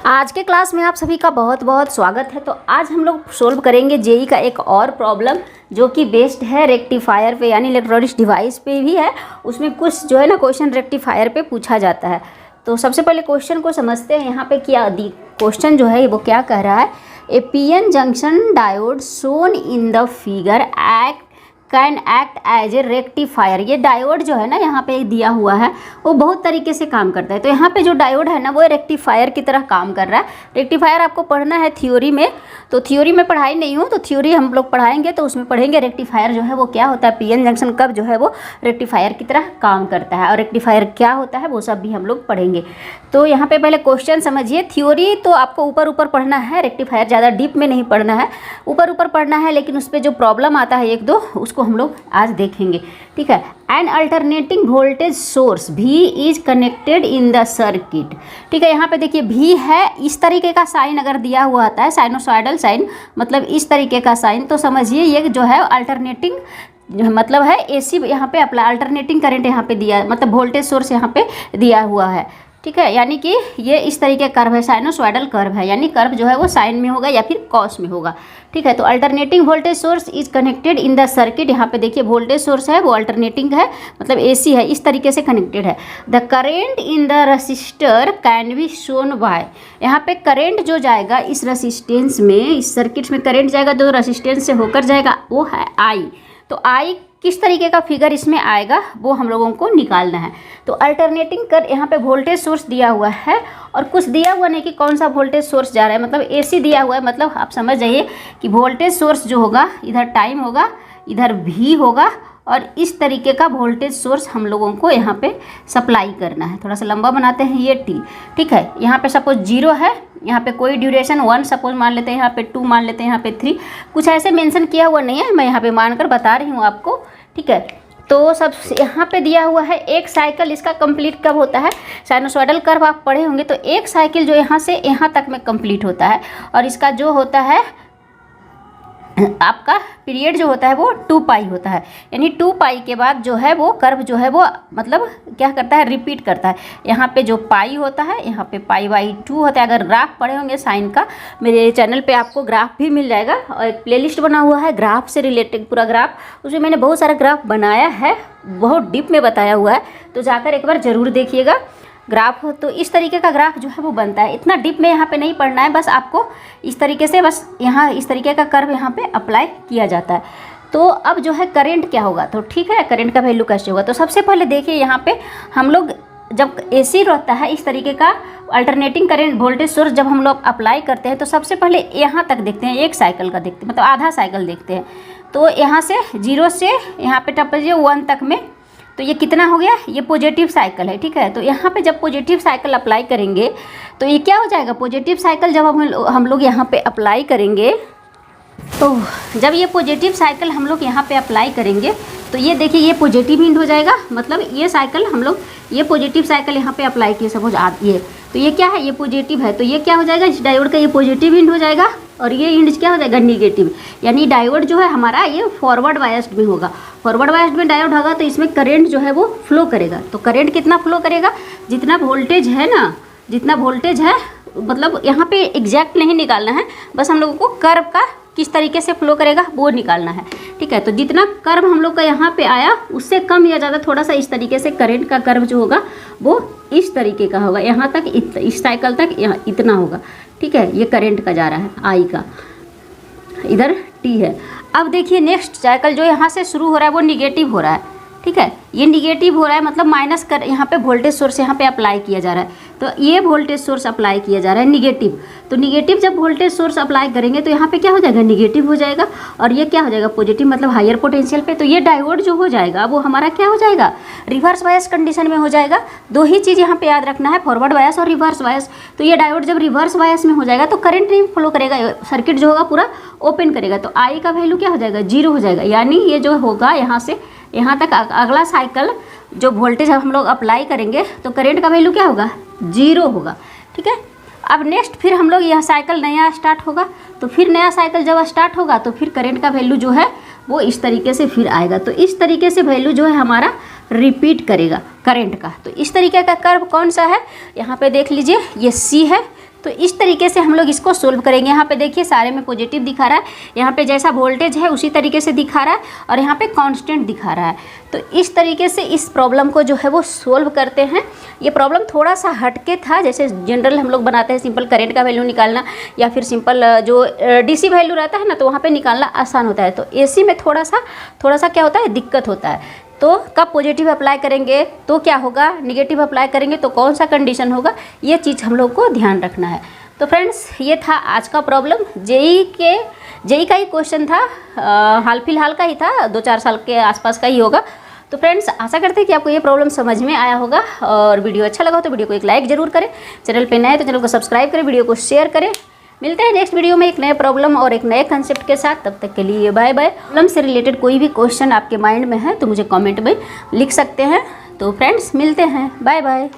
आज के क्लास में आप सभी का बहुत बहुत स्वागत है। तो आज हम लोग सोल्व करेंगे जेई का एक और प्रॉब्लम जो कि बेस्ड है रेक्टिफायर पे, यानी इलेक्ट्रॉनिक्स डिवाइस पे भी है। उसमें कुछ जो है ना क्वेश्चन रेक्टिफायर पे पूछा जाता है। तो सबसे पहले क्वेश्चन को समझते हैं। यहाँ पे क्या क्वेश्चन जो है वो क्या कह रहा है, a PN junction diode shown in the figure can act as a rectifier. ये डायोड जो है ना यहाँ पे दिया हुआ है वो बहुत तरीके से काम करता है। तो यहाँ पे जो डायोड है ना वो रेक्टिफायर की तरह काम कर रहा है। रेक्टिफायर आपको पढ़ना है थ्योरी में, तो थ्योरी में पढ़ाई नहीं हो तो थ्योरी हम लोग पढ़ाएंगे तो उसमें पढ़ेंगे रेक्टिफायर जो है वो क्या होता है, पीएन जंक्शन कब जो है वो रेक्टिफायर की तरह काम करता है और रेक्टिफायर क्या होता है वो सब भी हम लोग पढ़ेंगे। तो यहाँ पे पहले क्वेश्चन समझिए। थ्योरी तो आपको ऊपर ऊपर पढ़ना है, रेक्टिफायर ज़्यादा डीप में नहीं पढ़ना है, ऊपर ऊपर पढ़ना है। लेकिन उस पर जो प्रॉब्लम आता है एक दो उसको हम लोग आज देखेंगे, ठीक है। एन अल्टरनेटिंग वोल्टेज सोर्स भी is connected in the circuit, ठीक है। यहाँ पे देखिए भी है, इस तरीके का साइन अगर दिया हुआ आता है साइनोसॉइडल साइन, मतलब इस तरीके का साइन, तो समझिए ये जो है अल्टरनेटिंग मतलब है एसी यहाँ पे अप्लाई, अल्टरनेटिंग करंट यहाँ पे दिया, मतलब वोल्टेज सोर्स यहाँ पे दिया हुआ है, ठीक है। यानी कि ये इस तरीके का कर्व है, साइनोसॉइडल कर्व है, यानी कर्व जो है वो साइन में होगा या फिर कॉस में होगा, ठीक है। तो alternating voltage source is connected in the circuit. यहाँ पे देखिए वोल्टेज सोर्स है वो अल्टरनेटिंग है, मतलब एसी है, इस तरीके से कनेक्टेड है। The current in the resistor can be shown by, यहाँ पे करेंट जो जाएगा इस रसिस्टेंस में, इस सर्किट में करेंट जाएगा जो रसिस्टेंस से होकर जाएगा वो है आई। तो आई किस तरीके का फिगर इसमें आएगा वो हम लोगों को निकालना है। तो अल्टरनेटिंग कर यहाँ पे वोल्टेज सोर्स दिया हुआ है और कुछ दिया हुआ नहीं कि कौन सा वोल्टेज सोर्स जा रहा है, मतलब एसी दिया हुआ है। मतलब आप समझ जाइए कि वोल्टेज सोर्स जो होगा इधर टाइम होगा, इधर भी होगा और इस तरीके का वोल्टेज सोर्स हम लोगों को यहाँ पे सप्लाई करना है। थोड़ा सा लंबा बनाते हैं ये टी, ठीक है। यहाँ पे सपोज 0 है, यहाँ पे कोई ड्यूरेशन 1 सपोज मान लेते हैं, यहाँ पे 2 मान लेते हैं, यहाँ पे 3, कुछ ऐसे मेंशन किया हुआ नहीं है, मैं यहाँ पे मानकर बता रही हूँ आपको, ठीक है। तो सब यहाँ पे दिया हुआ है एक साइकिल इसका कंप्लीट कब होता है, साइनोसॉइडल कर्व आप पढ़े होंगे तो एक साइकिल जो यहाँ से यहाँ तक में कंप्लीट होता है और इसका जो होता है आपका पीरियड जो होता है वो 2 पाई होता है। यानी 2 पाई के बाद जो है वो कर्व जो है वो मतलब क्या करता है, रिपीट करता है। यहाँ पे जो पाई होता है यहाँ पे पाई/2 होता है। अगर ग्राफ पढ़े होंगे साइन का, मेरे चैनल पे आपको ग्राफ भी मिल जाएगा और एक प्लेलिस्ट बना हुआ है ग्राफ से रिलेटेड पूरा ग्राफ, उसमें मैंने बहुत सारा ग्राफ बनाया है, बहुत डीप में बताया हुआ है, तो जाकर एक बार ज़रूर देखिएगा ग्राफ। तो इस तरीके का ग्राफ जो है वो बनता है। इतना डीप में यहाँ पे नहीं पढ़ना है, बस आपको इस तरीके से बस यहाँ इस तरीके का कर्व यहाँ पे अप्लाई किया जाता है। तो अब जो है करंट क्या होगा, तो ठीक है करंट का वैल्यू कैसे होगा। तो सबसे पहले देखिए यहाँ पे हम लोग जब एसी रहता है इस तरीके का अल्टरनेटिंग करंट वोल्टेज सोर्स जब हम लोग अप्लाई करते हैं तो सबसे पहले यहाँ तक देखते हैं, एक साइकिल का देखते हैं, मतलब आधा साइकिल देखते हैं। तो यहाँ से 0 से यहाँ पे टपजिए 1 तक में, तो ये कितना हो गया, ये पॉजिटिव साइकिल है, ठीक है। तो यहाँ पे जब पॉजिटिव साइकिल अप्लाई करेंगे तो ये क्या हो जाएगा, पॉजिटिव साइकिल जब हम लोग यहाँ पे अप्लाई करेंगे, तो जब ये पॉजिटिव साइकिल हम लोग यहाँ पे अप्लाई करेंगे तो ये देखिए ये पॉजिटिव इंड हो जाएगा। मतलब ये साइकिल हम लोग ये पॉजिटिव साइकिल यहाँ पे अप्लाई किए सपोज ये, तो ये क्या है, ये पॉजिटिव है, तो ये क्या हो जाएगा, इस डायोड का ये पॉजिटिव इंड हो जाएगा और ये इंड क्या हो जाएगा निगेटिव। यानी डायोड जो है हमारा ये फॉरवर्ड बायस्ड में होगा। फॉरवर्ड बायस्ड में डायोड होगा तो इसमें करंट जो है वो फ्लो करेगा। तो करंट कितना फ्लो करेगा, जितना वोल्टेज है ना, जितना वोल्टेज है, मतलब यहाँ पे एग्जैक्ट नहीं निकालना है, बस हम लोगों को कर्व का किस तरीके से फ्लो करेगा वो निकालना है, ठीक है। तो जितना कर्व हम लोग का यहाँ पे आया उससे कम या ज़्यादा थोड़ा सा इस तरीके से करंट का कर्व जो होगा वो इस तरीके का होगा, यहाँ तक इस साइकिल तक यहाँ इतना होगा, ठीक है। ये करंट का जा रहा है आई का, इधर टी है। अब देखिए नेक्स्ट साइकिल जो यहाँ से शुरू हो रहा है वो निगेटिव हो रहा है, ठीक है। ये निगेटिव हो रहा है मतलब माइनस कर यहाँ पे वोल्टेज सोर्स यहाँ पे अप्लाई किया जा रहा है, तो ये वोल्टेज सोर्स अप्लाई किया जा रहा है निगेटिव। तो निगेटिव जब वोल्टेज सोर्स अप्लाई करेंगे तो यहाँ पे क्या हो जाएगा, निगेटिव हो जाएगा और ये क्या हो जाएगा पॉजिटिव, मतलब हायर पोटेंशियल पे। तो ये डायोड जो हो जाएगा वो हमारा क्या हो जाएगा, रिवर्स बायस कंडीशन में हो जाएगा। दो ही चीज़ यहाँ पे याद रखना है, फॉरवर्ड बायस और रिवर्स बायस। तो ये डायोड जब रिवर्स बायस में हो जाएगा तो करंट नहीं फ्लो करेगा, सर्किट जो होगा पूरा ओपन करेगा। तो आई का वैल्यू क्या हो जाएगा, 0 हो जाएगा। यानी ये जो होगा यहाँ से यहाँ तक अगला साइकिल जो वोल्टेज हम लोग अप्लाई करेंगे तो करंट का वैल्यू क्या होगा, 0 होगा, ठीक है। अब नेक्स्ट फिर हम लोग यह साइकिल नया स्टार्ट होगा, तो फिर नया साइकिल जब स्टार्ट होगा तो फिर करंट का वैल्यू जो है वो इस तरीके से फिर आएगा। तो इस तरीके से वैल्यू जो है हमारा रिपीट करेगा करंट का। तो इस तरीके का कर्व कौन सा है, यहाँ पे देख लीजिए, ये सी है, तो इस तरीके से हम लोग इसको सोल्व करेंगे। यहाँ पे देखिए सारे में पॉजिटिव दिखा रहा है, यहाँ पे जैसा वोल्टेज है उसी तरीके से दिखा रहा है, और यहाँ पे कांस्टेंट दिखा रहा है। तो इस तरीके से इस प्रॉब्लम को जो है वो सोल्व करते हैं। ये प्रॉब्लम थोड़ा सा हटके था, जैसे जनरल हम लोग बनाते हैं सिंपल करंट का वैल्यू निकालना, या फिर सिंपल जो डीसी वैल्यू रहता है ना, तो वहाँ पे निकालना आसान होता है। तो एसी में थोड़ा सा क्या होता है, दिक्कत होता है। तो कब पॉजिटिव अप्लाई करेंगे तो क्या होगा, निगेटिव अप्लाई करेंगे तो कौन सा कंडीशन होगा, ये चीज़ हम लोग को ध्यान रखना है। तो फ्रेंड्स ये था आज का प्रॉब्लम। जेई का ही क्वेश्चन था, हाल फिलहाल का ही था, 2-4 साल के आसपास का ही होगा। तो फ्रेंड्स आशा करते हैं कि आपको ये प्रॉब्लम समझ में आया होगा, और वीडियो अच्छा लगा हो तो वीडियो को एक लाइक ज़रूर करें, चैनल पे नए हैं तो चैनल को सब्सक्राइब करें, वीडियो को शेयर करें। मिलते हैं नेक्स्ट वीडियो में एक नए प्रॉब्लम और एक नए कंसेप्ट के साथ। तब तक के लिए बाय बाय। प्रॉब्लम से रिलेटेड कोई भी क्वेश्चन आपके माइंड में है तो मुझे कमेंट में लिख सकते हैं। तो फ्रेंड्स मिलते हैं, बाय बाय।